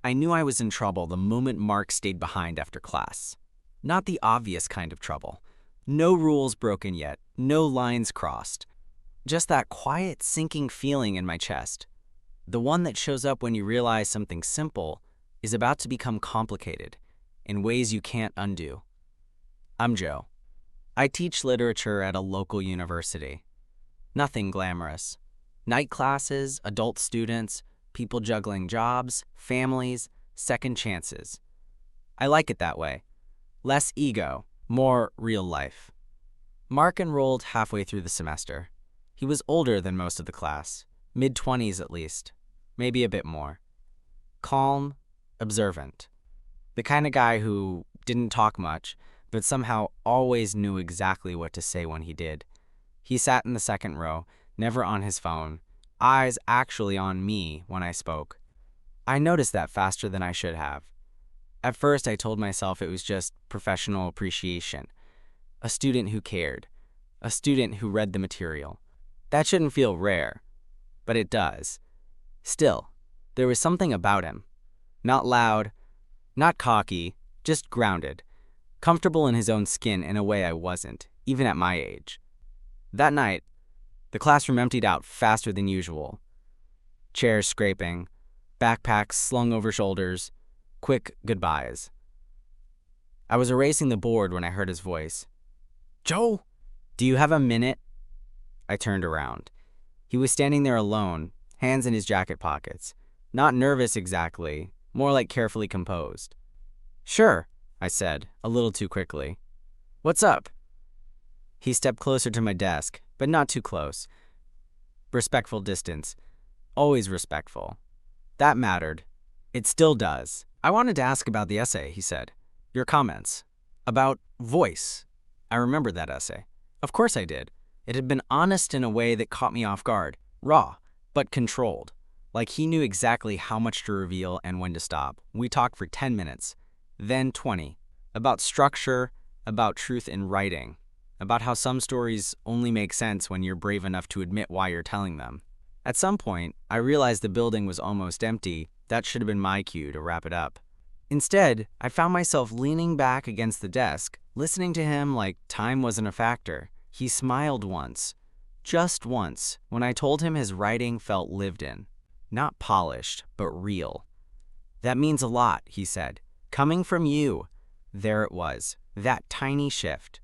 I knew I was in trouble the moment Mark stayed behind after class. Not the obvious kind of trouble. No rules broken yet, no lines crossed. Just that quiet, sinking feeling in my chest. The one that shows up when you realize something simple is about to become complicated in ways you can't undo. I'm Joe. I teach literature at a local university. Nothing glamorous. Night classes, adult students, people juggling jobs, families, second chances. I like it that way. Less ego, more real life. Mark enrolled halfway through the semester. He was older than most of the class, mid-20s at least, maybe a bit more. Calm, observant. The kind of guy who didn't talk much, but somehow always knew exactly what to say when he did. He sat in the second row, never on his phone, eyes actually on me when I spoke. I noticed that faster than I should have. At first, I told myself it was just professional appreciation. A student who cared. A student who read the material. That shouldn't feel rare, but it does. Still, there was something about him. Not loud, not cocky, just grounded. Comfortable in his own skin in a way I wasn't, even at my age. That night, the classroom emptied out faster than usual. Chairs scraping, backpacks slung over shoulders, quick goodbyes. I was erasing the board when I heard his voice. "Joe, do you have a minute?" I turned around. He was standing there alone, hands in his jacket pockets. Not nervous exactly, more like carefully composed. "Sure," I said, a little too quickly. "What's up?" He stepped closer to my desk, but not too close. Respectful distance. Always respectful. That mattered. It still does. "I wanted to ask about the essay," he said. "Your comments. About voice." I remembered that essay. Of course I did. It had been honest in a way that caught me off guard. Raw, but controlled. Like he knew exactly how much to reveal and when to stop. We talked for 10 minutes, then 20. About structure, about truth in writing. About how some stories only make sense when you're brave enough to admit why you're telling them. At some point, I realized the building was almost empty. That should have been my cue to wrap it up. Instead, I found myself leaning back against the desk, listening to him like time wasn't a factor. He smiled once, just once, when I told him his writing felt lived in. Not polished, but real. "That means a lot," he said. "Coming from you." There it was, that tiny shift.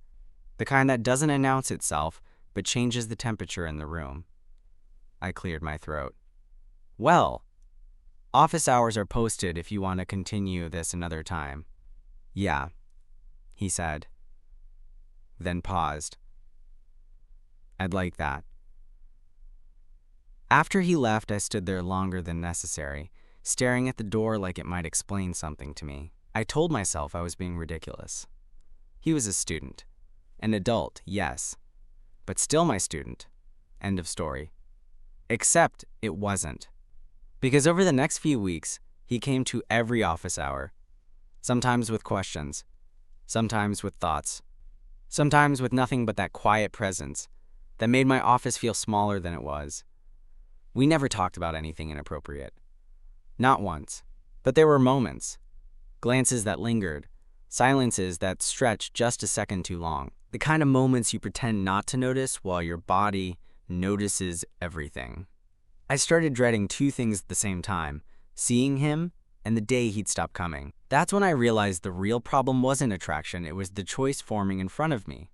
The kind that doesn't announce itself, but changes the temperature in the room. I cleared my throat. "Well, office hours are posted if you want to continue this another time." "Yeah," he said, then paused. "I'd like that." After he left, I stood there longer than necessary, staring at the door like it might explain something to me. I told myself I was being ridiculous. He was a student. An adult, yes, but still my student. End of story. Except it wasn't. Because over the next few weeks, he came to every office hour. Sometimes with questions, sometimes with thoughts, sometimes with nothing but that quiet presence that made my office feel smaller than it was. We never talked about anything inappropriate. Not once, but there were moments. Glances that lingered, silences that stretched just a second too long. The kind of moments you pretend not to notice while your body notices everything. I started dreading two things at the same time, seeing him and the day he'd stop coming. That's when I realized the real problem wasn't attraction, it was the choice forming in front of me.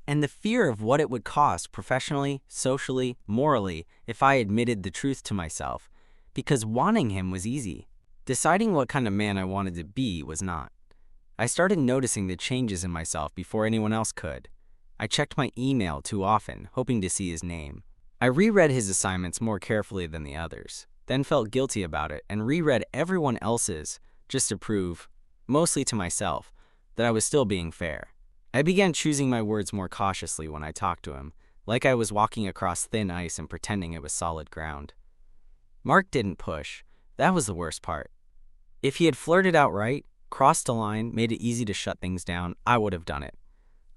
And the fear of what it would cost professionally, socially, morally if I admitted the truth to myself. Because wanting him was easy. Deciding what kind of man I wanted to be was not. I started noticing the changes in myself before anyone else could. I checked my email too often, hoping to see his name. I reread his assignments more carefully than the others, then felt guilty about it and reread everyone else's just to prove, mostly to myself, that I was still being fair. I began choosing my words more cautiously when I talked to him, like I was walking across thin ice and pretending it was solid ground. Mark didn't push. That was the worst part. If he had flirted outright, crossed a line, made it easy to shut things down, I would have done it.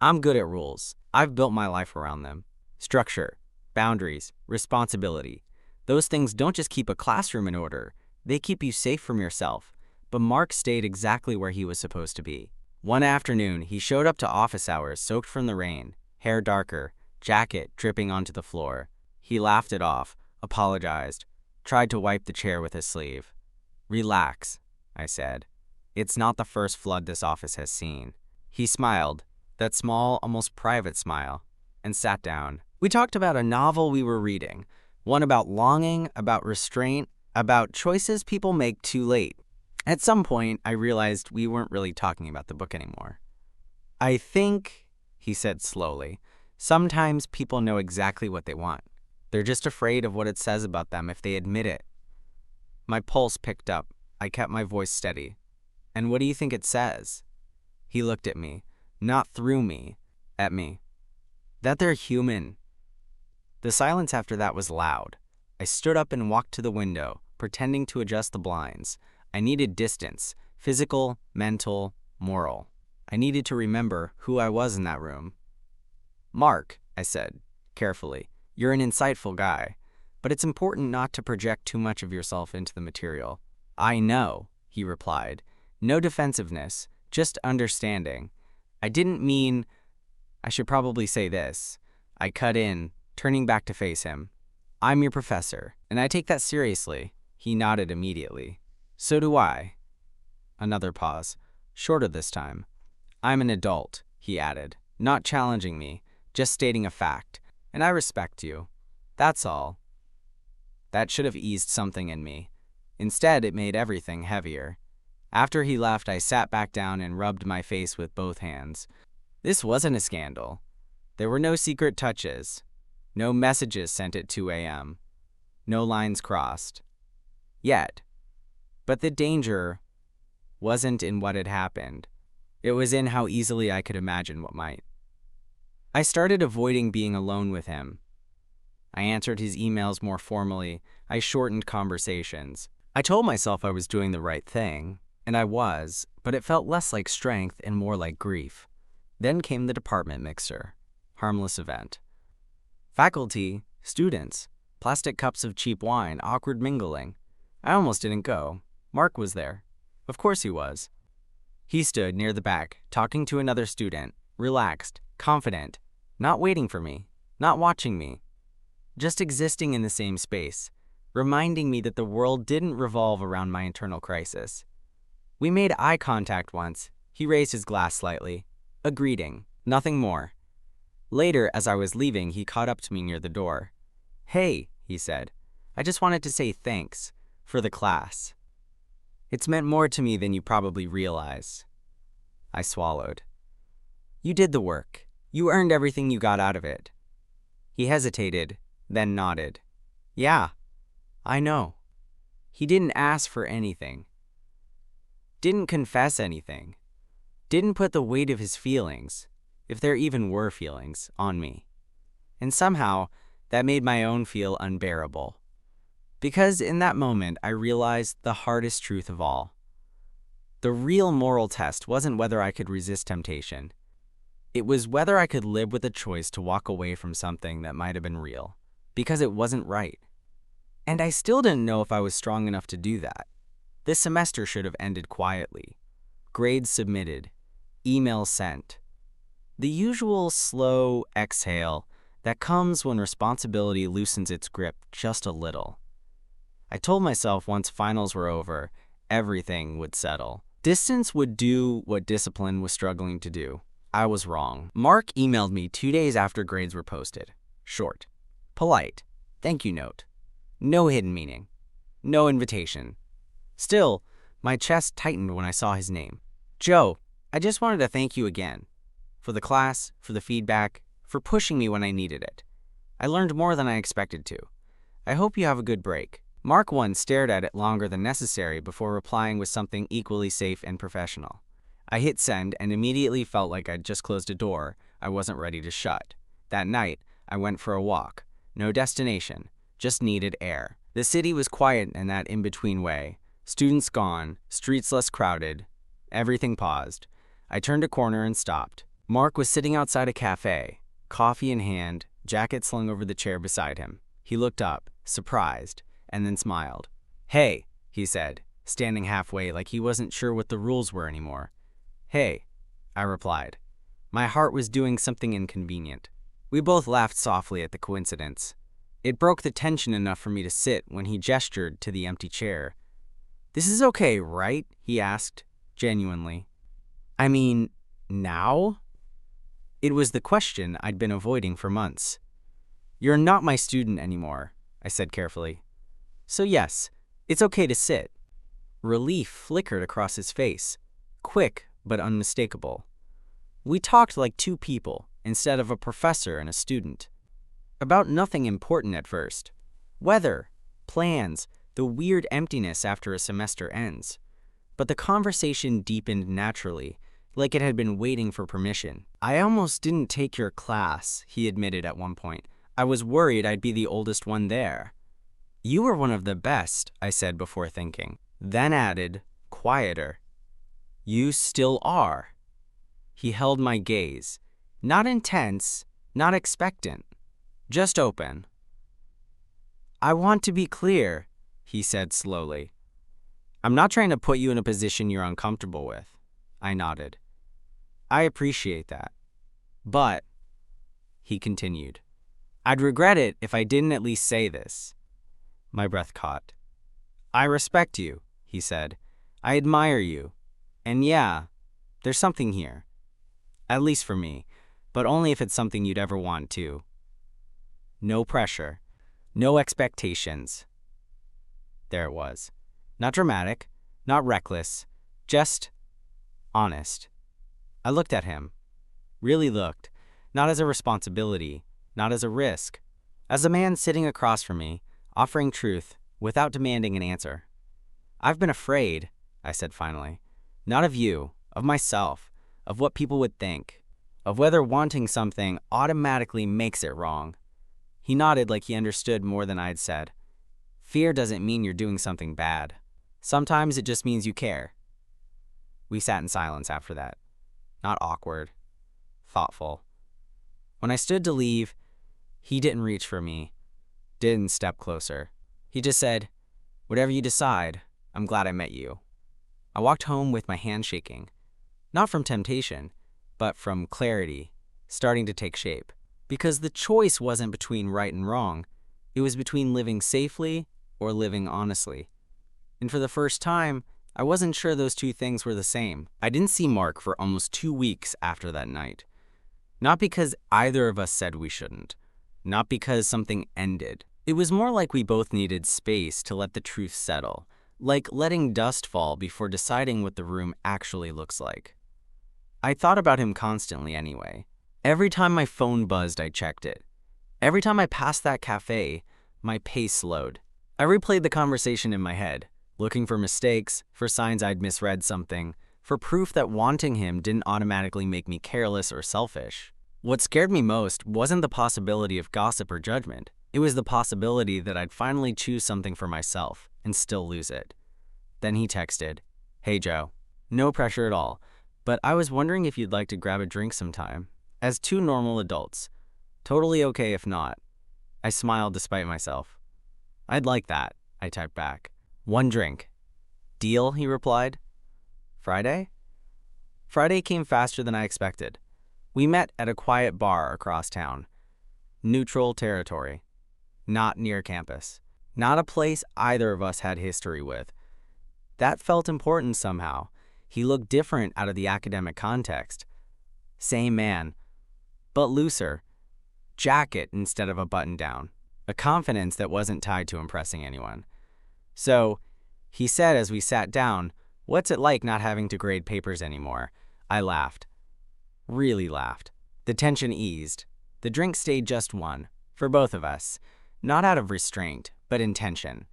I'm good at rules. I've built my life around them. Structure, boundaries, responsibility. Those things don't just keep a classroom in order, they keep you safe from yourself. but Mark stayed exactly where he was supposed to be. One afternoon, he showed up to office hours soaked from the rain, hair darker, jacket dripping onto the floor. He laughed it off, apologized, tried to wipe the chair with his sleeve. "Relax," I said. "It's not the first flood this office has seen." He smiled, that small, almost private smile, and sat down. We talked about a novel we were reading, one about longing, about restraint, about choices people make too late. At some point, I realized we weren't really talking about the book anymore. "I think," he said slowly, "sometimes people know exactly what they want. They're just afraid of what it says about them if they admit it." My pulse picked up. I kept my voice steady. "And what do you think it says?" He looked at me, not through me, at me. "That they're human." The silence after that was loud. I stood up and walked to the window, pretending to adjust the blinds. I needed distance, physical, mental, moral. I needed to remember who I was in that room. "Mark," I said, carefully, "you're an insightful guy, but it's important not to project too much of yourself into the material." "I know," he replied. No defensiveness, just understanding. I didn't mean, I should probably say this. I cut in, turning back to face him. "I'm your professor, and I take that seriously." He nodded immediately. "So do I." Another pause, shorter this time. "I'm an adult," he added, not challenging me, just stating a fact. "And I respect you. That's all." That should have eased something in me. Instead, it made everything heavier. After he left, I sat back down and rubbed my face with both hands. This wasn't a scandal. There were no secret touches. No messages sent at 2 a.m. No lines crossed. Yet. But the danger wasn't in what had happened. It was in how easily I could imagine what might. I started avoiding being alone with him. I answered his emails more formally. I shortened conversations. I told myself I was doing the right thing, and I was, but it felt less like strength and more like grief. Then came the department mixer. Harmless event. Faculty, students, plastic cups of cheap wine, awkward mingling. I almost didn't go. Mark was there. Of course he was. He stood near the back, talking to another student, relaxed, confident, not waiting for me, not watching me, just existing in the same space, reminding me that the world didn't revolve around my internal crisis. We made eye contact once. He raised his glass slightly. A greeting, nothing more. Later, as I was leaving, he caught up to me near the door. "Hey," he said, "I just wanted to say thanks for the class. It's meant more to me than you probably realize." I swallowed. "You did the work. You earned everything you got out of it." He hesitated, then nodded. "Yeah, I know." He didn't ask for anything. Didn't confess anything. Didn't put the weight of his feelings, if there even were feelings, on me. And somehow, that made my own feel unbearable. Because in that moment, I realized the hardest truth of all. The real moral test wasn't whether I could resist temptation. It was whether I could live with the choice to walk away from something that might have been real, because it wasn't right. And I still didn't know if I was strong enough to do that. This semester should have ended quietly. Grades submitted. Emails sent. The usual slow exhale that comes when responsibility loosens its grip just a little. I told myself once finals were over, everything would settle. Distance would do what discipline was struggling to do. I was wrong. Mark emailed me 2 days after grades were posted. Short. Polite. Thank you note. No hidden meaning. No invitation. Still, my chest tightened when I saw his name. "Joe, I just wanted to thank you again. For the class, for the feedback, for pushing me when I needed it. I learned more than I expected to. I hope you have a good break." Mark 1 stared at it longer than necessary before replying with something equally safe and professional. I hit send and immediately felt like I'd just closed a door I wasn't ready to shut. That night, I went for a walk. No destination, just needed air. The city was quiet in that in-between way. Students gone, streets less crowded. Everything paused. I turned a corner and stopped. Mark was sitting outside a cafe, coffee in hand, jacket slung over the chair beside him. He looked up, surprised, and then smiled. "Hey," he said, standing halfway like he wasn't sure what the rules were anymore. "Hey," I replied. My heart was doing something inconvenient. We both laughed softly at the coincidence. It broke the tension enough for me to sit when he gestured to the empty chair. "This is okay, right?" he asked, genuinely. "I mean, now?" It was the question I'd been avoiding for months. "You're not my student anymore," I said carefully. "So yes, it's okay to sit." Relief flickered across his face, quick but unmistakable. We talked like two people instead of a professor and a student. About nothing important at first. Weather, plans, the weird emptiness after a semester ends. But the conversation deepened naturally, like it had been waiting for permission. "I almost didn't take your class," he admitted at one point. "I was worried I'd be the oldest one there." "You were one of the best," I said before thinking. Then added, quieter, "You still are." He held my gaze. Not intense, not expectant, just open. "I want to be clear," he said slowly. "I'm not trying to put you in a position you're uncomfortable with." I nodded. "I appreciate that. But," he continued, "I'd regret it if I didn't at least say this." My breath caught. "I respect you," he said. "I admire you. And yeah, there's something here. At least for me, but only if it's something you'd ever want too. No pressure, no expectations." There it was. Not dramatic, not reckless, just honest. I looked at him. Really looked. Not as a responsibility, not as a risk. As a man sitting across from me, offering truth without demanding an answer. "I've been afraid," I said finally. "Not of you, of myself, of what people would think, of whether wanting something automatically makes it wrong." He nodded like he understood more than I'd said. "Fear doesn't mean you're doing something bad. Sometimes it just means you care." We sat in silence after that. Not awkward, thoughtful. When I stood to leave, he didn't reach for me, didn't step closer. He just said, "Whatever you decide, I'm glad I met you." I walked home with my hand shaking, not from temptation, but from clarity, starting to take shape. Because the choice wasn't between right and wrong, it was between living safely or living honestly. And for the first time, I wasn't sure those two things were the same. I didn't see Mark for almost 2 weeks after that night. Not because either of us said we shouldn't, not because something ended. It was more like we both needed space to let the truth settle, like letting dust fall before deciding what the room actually looks like. I thought about him constantly anyway. Every time my phone buzzed, I checked it. Every time I passed that cafe, my pace slowed. I replayed the conversation in my head, looking for mistakes, for signs I'd misread something, for proof that wanting him didn't automatically make me careless or selfish. What scared me most wasn't the possibility of gossip or judgment. It was the possibility that I'd finally choose something for myself and still lose it. Then he texted, "Hey Joe, no pressure at all, but I was wondering if you'd like to grab a drink sometime. As two normal adults. Totally okay if not." I smiled despite myself. "I'd like that," I typed back. "One drink." "Deal," he replied. Friday? Friday came faster than I expected. We met at a quiet bar across town. Neutral territory. Not near campus. Not a place either of us had history with. That felt important somehow. He looked different out of the academic context. Same man, but looser. Jacket instead of a button-down. A confidence that wasn't tied to impressing anyone. "So," he said as we sat down, "what's it like not having to grade papers anymore?" I laughed. Really laughed. The tension eased. The drink stayed just one, for both of us. Not out of restraint, but intention.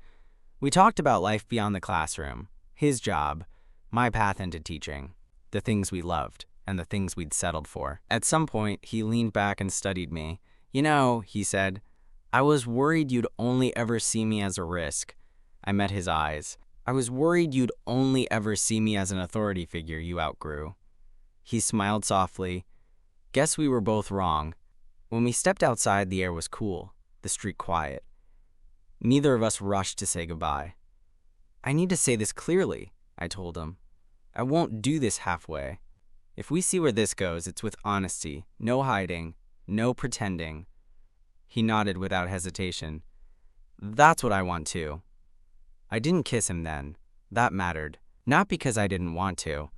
We talked about life beyond the classroom, his job, my path into teaching, the things we loved, and the things we'd settled for. At some point, he leaned back and studied me. "You know," he said, "I was worried you'd only ever see me as a risk." I met his eyes. "I was worried you'd only ever see me as an authority figure you outgrew." He smiled softly. Guess we were both wrong. When we stepped outside, the air was cool, the street quiet. Neither of us rushed to say goodbye. I need to say this clearly, I told him. I won't do this halfway. If we see where this goes, it's with honesty, no hiding, no pretending. He nodded without hesitation. That's what I want too. I didn't kiss him then. That mattered. Not because I didn't want to,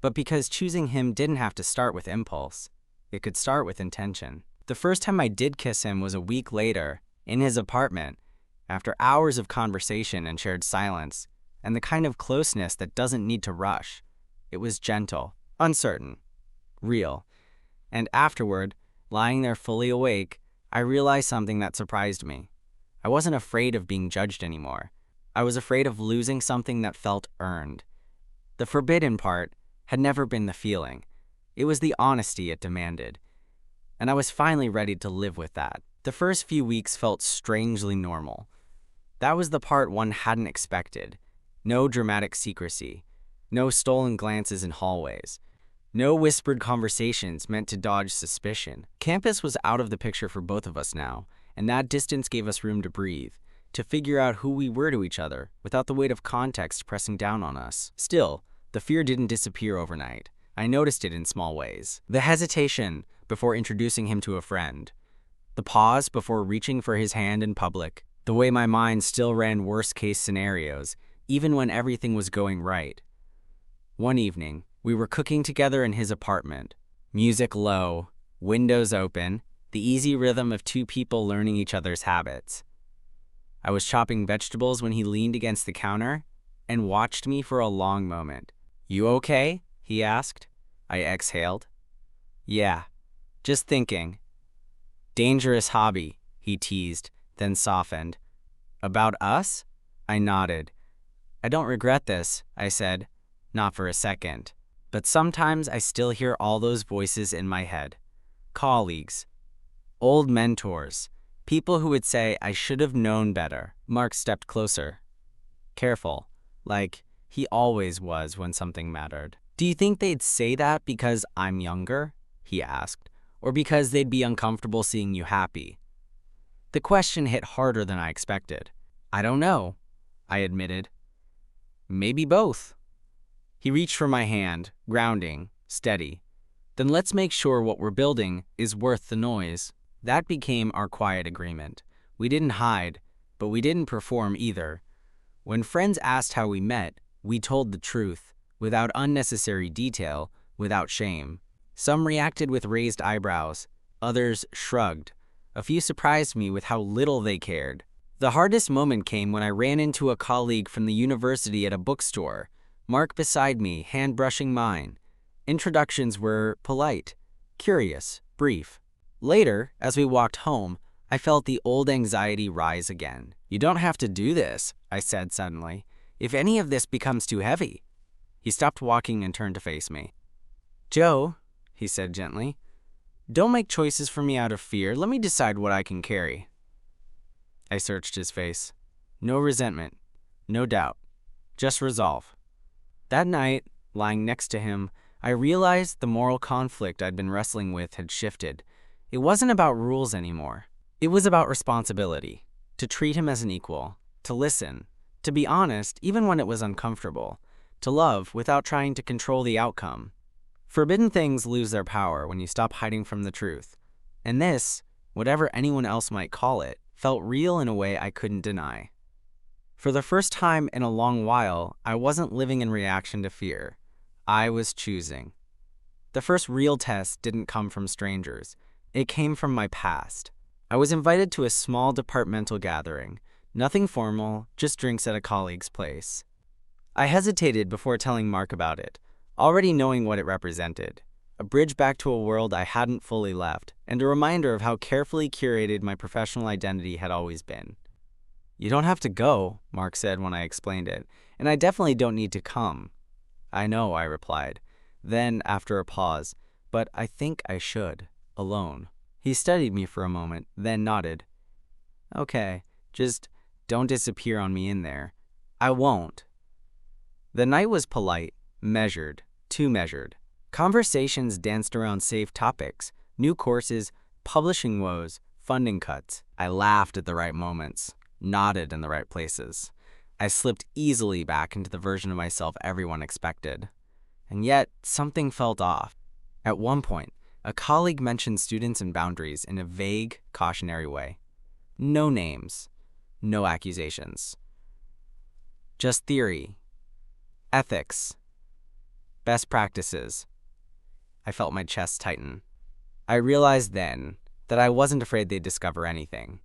but because choosing him didn't have to start with impulse. It could start with intention. The first time I did kiss him was a week later, in his apartment, after hours of conversation and shared silence, and the kind of closeness that doesn't need to rush. It was gentle, uncertain, real. And afterward, lying there fully awake, I realized something that surprised me. I wasn't afraid of being judged anymore. I was afraid of losing something that felt earned. The forbidden part had never been the feeling. It was the honesty it demanded. And I was finally ready to live with that. The first few weeks felt strangely normal. That was the part one hadn't expected. No dramatic secrecy. No stolen glances in hallways. No whispered conversations meant to dodge suspicion. Campus was out of the picture for both of us now, and that distance gave us room to breathe, to figure out who we were to each other without the weight of context pressing down on us. Still, the fear didn't disappear overnight. I noticed it in small ways. The hesitation before introducing him to a friend. The pause before reaching for his hand in public. The way my mind still ran worst-case scenarios, even when everything was going right. One evening, we were cooking together in his apartment. Music low, windows open, the easy rhythm of two people learning each other's habits. I was chopping vegetables when he leaned against the counter and watched me for a long moment. "You okay?" he asked. I exhaled. "Yeah, just thinking." "Dangerous hobby," he teased, then softened. "About us?" I nodded. "I don't regret this," I said. "Not for a second. But sometimes I still hear all those voices in my head. Colleagues, old mentors, people who would say I should have known better." Mark stepped closer. Careful, like he always was when something mattered. "Do you think they'd say that because I'm younger?" he asked, "or because they'd be uncomfortable seeing you happy?" The question hit harder than I expected. "I don't know," I admitted. "Maybe both." He reached for my hand, grounding, steady. "Then let's make sure what we're building is worth the noise." That became our quiet agreement. We didn't hide, but we didn't perform either. When friends asked how we met, we told the truth, without unnecessary detail, without shame. Some reacted with raised eyebrows, others shrugged. A few surprised me with how little they cared. The hardest moment came when I ran into a colleague from the university at a bookstore, Mark beside me, hand brushing mine. Introductions were polite, curious, brief. Later, as we walked home, I felt the old anxiety rise again. "You don't have to do this," I said suddenly. "If any of this becomes too heavy." He stopped walking and turned to face me. "Joe," he said gently, "don't make choices for me out of fear. Let me decide what I can carry." I searched his face. No resentment, no doubt, just resolve. That night, lying next to him, I realized the moral conflict I'd been wrestling with had shifted. It wasn't about rules anymore. It was about responsibility, to treat him as an equal, to listen, to be honest even when it was uncomfortable, to love without trying to control the outcome. Forbidden things lose their power when you stop hiding from the truth. And this, whatever anyone else might call it, felt real in a way I couldn't deny. For the first time in a long while, I wasn't living in reaction to fear. I was choosing. The first real test didn't come from strangers. It came from my past. I was invited to a small departmental gathering. Nothing formal, just drinks at a colleague's place. I hesitated before telling Mark about it, already knowing what it represented. A bridge back to a world I hadn't fully left, and a reminder of how carefully curated my professional identity had always been. "You don't have to go," Mark said when I explained it, "and I definitely don't need to come." "I know," I replied. Then, after a pause, "But I think I should, alone." He studied me for a moment, then nodded. "Okay, just don't disappear on me in there." "I won't." The night was polite, measured, too measured. Conversations danced around safe topics, new courses, publishing woes, funding cuts. I laughed at the right moments, nodded in the right places. I slipped easily back into the version of myself everyone expected. And yet, something felt off. At one point, a colleague mentioned students and boundaries in a vague, cautionary way. No names, no accusations. Just theory, ethics, best practices. I felt my chest tighten. I realized then that I wasn't afraid they'd discover anything.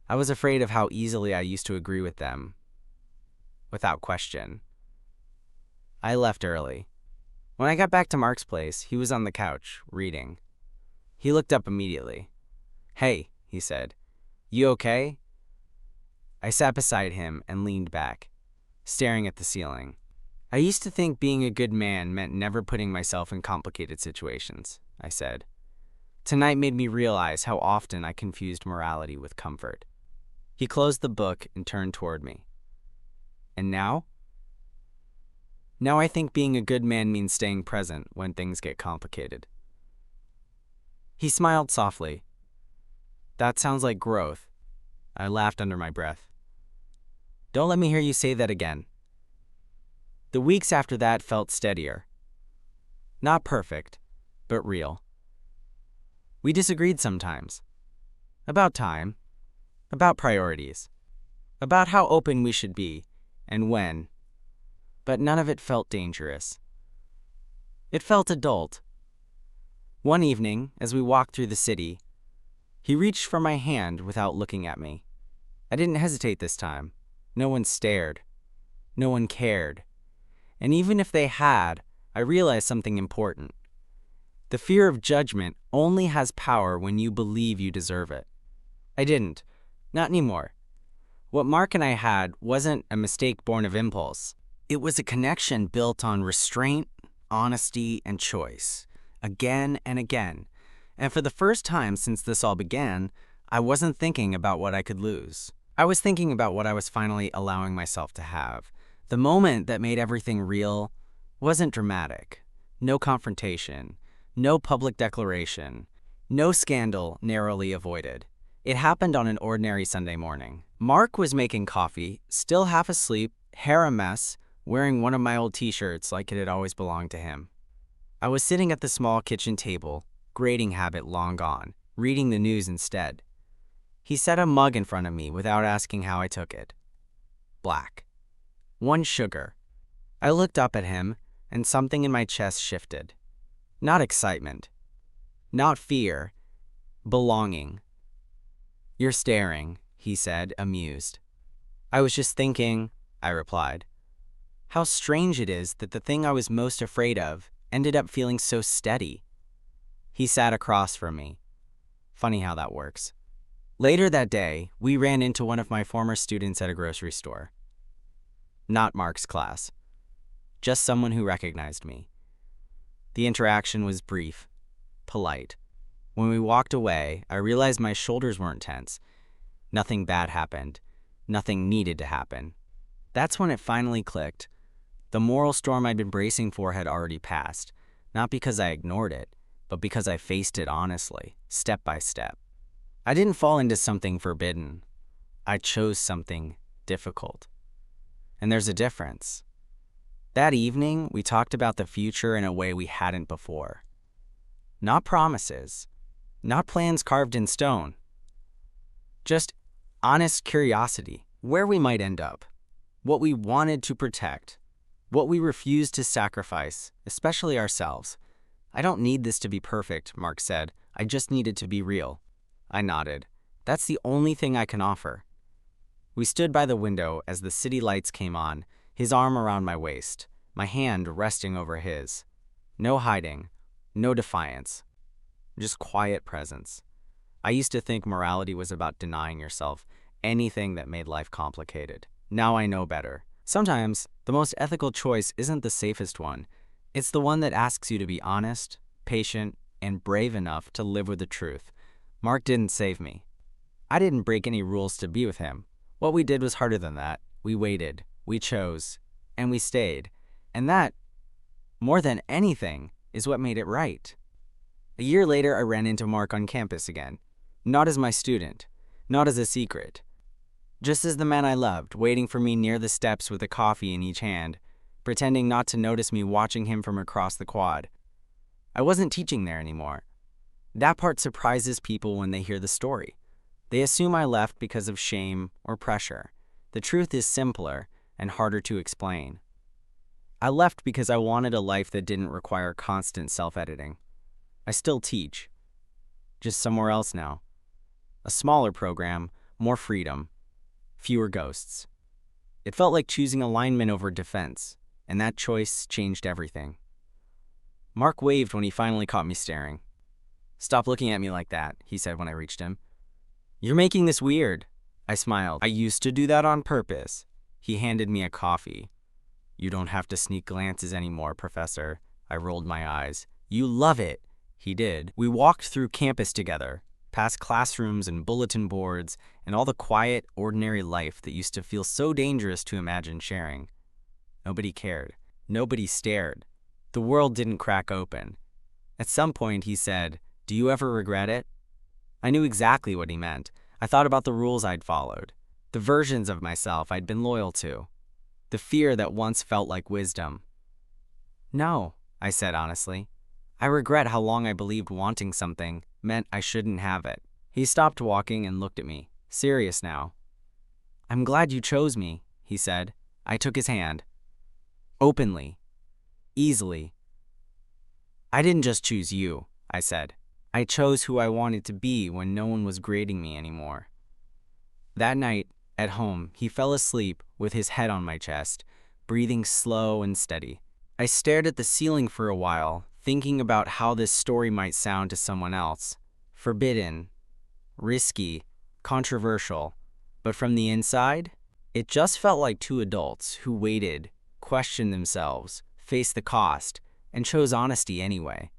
I was afraid of how easily I used to agree with them, without question. I left early. When I got back to Mark's place, he was on the couch, reading. He looked up immediately. "Hey," he said, "you okay?" I sat beside him and leaned back, staring at the ceiling. "I used to think being a good man meant never putting myself in complicated situations," I said. Tonight made me realize how often I confused morality with comfort. He closed the book and turned toward me. "And now?" "Now I think being a good man means staying present when things get complicated." He smiled softly. "That sounds like growth." I laughed under my breath. "Don't let me hear you say that again." The weeks after that felt steadier. Not perfect, but real. We disagreed sometimes. About time, about priorities, about how open we should be, and when. But none of it felt dangerous. It felt adult. One evening, as we walked through the city, he reached for my hand without looking at me. I didn't hesitate this time. No one stared. No one cared. And even if they had, I realized something important. The fear of judgment only has power when you believe you deserve it. I didn't. Not anymore. What Mark and I had wasn't a mistake born of impulse. It was a connection built on restraint, honesty, and choice, again and again. And for the first time since this all began, I wasn't thinking about what I could lose. I was thinking about what I was finally allowing myself to have. The moment that made everything real wasn't dramatic. No confrontation, no public declaration, no scandal narrowly avoided. It happened on an ordinary Sunday morning. Mark was making coffee, still half asleep, hair a mess, wearing one of my old t-shirts like it had always belonged to him. I was sitting at the small kitchen table, grading habit long gone, reading the news instead. He set a mug in front of me without asking how I took it. Black. 1 sugar. I looked up at him, and something in my chest shifted. Not excitement. Not fear. Belonging. "You're staring," he said, amused. "I was just thinking," I replied. "How strange it is that the thing I was most afraid of ended up feeling so steady." He sat across from me. Funny how that works. Later that day, we ran into one of my former students at a grocery store. Not Mark's class. Just someone who recognized me. The interaction was brief, polite. When we walked away, I realized my shoulders weren't tense. Nothing bad happened. Nothing needed to happen. That's when it finally clicked. The moral storm I'd been bracing for had already passed, not because I ignored it, but because I faced it honestly, step by step. I didn't fall into something forbidden. I chose something difficult. And there's a difference. That evening, we talked about the future in a way we hadn't before. Not promises, not plans carved in stone. Just honest curiosity, where we might end up, what we wanted to protect, what we refused to sacrifice, especially ourselves. "I don't need this to be perfect," Mark said. "I just need it to be real." I nodded. "That's the only thing I can offer." We stood by the window as the city lights came on, his arm around my waist, my hand resting over his. No hiding, no defiance, just quiet presence. I used to think morality was about denying yourself anything that made life complicated. Now I know better. Sometimes, the most ethical choice isn't the safest one. It's the one that asks you to be honest, patient, and brave enough to live with the truth. Mark didn't save me. I didn't break any rules to be with him. What we did was harder than that. We waited, we chose, and we stayed. And that, more than anything, is what made it right. A year later, I ran into Mark on campus again. Not as my student, not as a secret. just as the man I loved, waiting for me near the steps with a coffee in each hand, pretending not to notice me watching him from across the quad. I wasn't teaching there anymore. That part surprises people when they hear the story. They assume I left because of shame or pressure. The truth is simpler and harder to explain. I left because I wanted a life that didn't require constant self-editing. I still teach, just somewhere else now. A smaller program, more freedom, fewer ghosts. It felt like choosing alignment over defense, and that choice changed everything. Mark waved when he finally caught me staring. "Stop looking at me like that," he said when I reached him. "You're making this weird." I smiled. "I used to do that on purpose." He handed me a coffee. "You don't have to sneak glances anymore, Professor." I rolled my eyes. "You love it." He did. We walked through campus together, past classrooms and bulletin boards, and all the quiet, ordinary life that used to feel so dangerous to imagine sharing. Nobody cared. Nobody stared. The world didn't crack open. At some point, he said, "Do you ever regret it?" I knew exactly what he meant. I thought about the rules I'd followed, the versions of myself I'd been loyal to, the fear that once felt like wisdom. "No," I said honestly. "I regret how long I believed wanting something meant I shouldn't have it." He stopped walking and looked at me, serious now. "I'm glad you chose me," he said. I took his hand. Openly. Easily. "I didn't just choose you," I said. "I chose who I wanted to be when no one was grading me anymore." That night, at home, he fell asleep with his head on my chest, breathing slow and steady. I stared at the ceiling for a while, thinking about how this story might sound to someone else. Forbidden, risky, controversial. But from the inside, it just felt like two adults who waited, questioned themselves, faced the cost, and chose honesty anyway.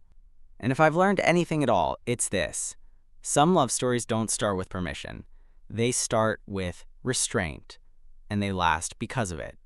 And if I've learned anything at all, it's this. Some love stories don't start with permission. They start with restraint, and they last because of it.